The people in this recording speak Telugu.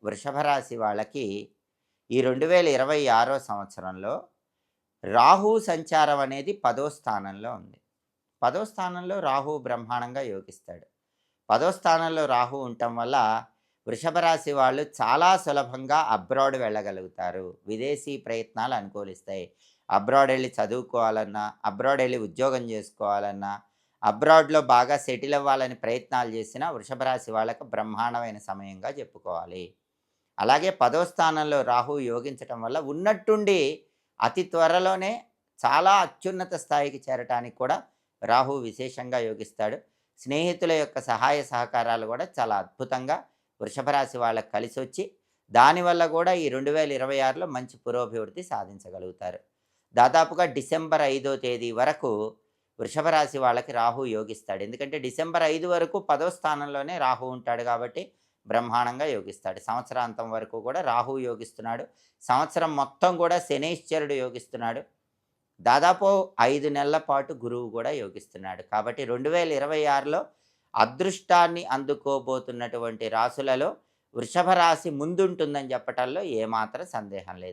వృషభ రాశి వాళ్ళకి ఈ 2026 సంవత్సరంలో రాహు సంచారం అనేది 10వ స్థానంలో ఉంది. 10వ స్థానంలో రాహు బ్రహ్మాండంగా యోగిస్తాడు. 10వ స్థానంలో రాహు ఉండటం వల్ల వృషభ రాశి వాళ్ళు చాలా సులభంగా అబ్రాడ్ వెళ్ళగలుగుతారు. విదేశీ ప్రయత్నాలు అనుకూలిస్తాయి. అబ్రాడ్ ఎళ్లి చదువుకోవాలన్నా, అబ్రాడ్ ఎళ్లి ఉద్యోగం చేసుకోవాలన్నా, అబ్రాడ్‌లో బాగా సెటిల్ అవ్వాలని ప్రయత్నాలు చేసినా వృషభ రాశి వాళ్ళకి బ్రహ్మాండమైన సమయంగా చెప్పుకోవాలి. అలాగే 10వ స్థానంలో రాహువు యోగించటం వల్ల ఉన్నట్టుండి అతి త్వరలోనే చాలా అత్యున్నత స్థాయికి చేరటానికి కూడా రాహువు విశేషంగా యోగిస్తాడు. స్నేహితుల యొక్క సహాయ సహకారాలు కూడా చాలా అద్భుతంగా వృషభ రాశి వాళ్ళకి కలిసొచ్చి, దానివల్ల కూడా ఈ 2026లో మంచి పురోభివృద్ధి సాధించగలుగుతారు. దాదాపుగా డిసెంబర్ 5వ తేదీ వరకు వృషభ రాశి వాళ్ళకి రాహువు యోగిస్తాడు. ఎందుకంటే డిసెంబర్ 5 వరకు 10వ స్థానంలోనే రాహువు ఉంటాడు కాబట్టి బ్రహ్మాండంగా యోగిస్తాడు. సంవత్సరాంతం వరకు కూడా రాహువు యోగిస్తున్నాడు. సంవత్సరం మొత్తం కూడా శనైశ్చరుడు యోగిస్తున్నాడు. దాదాపు 5 నెలల పాటు గురువు కూడా యోగిస్తున్నాడు. కాబట్టి 2026లో అదృష్టాన్ని అందుకోబోతున్నటువంటి రాసులలో వృషభ రాశి ముందుంటుందని చెప్పటంలో ఏమాత్రం సందేహం లేదు.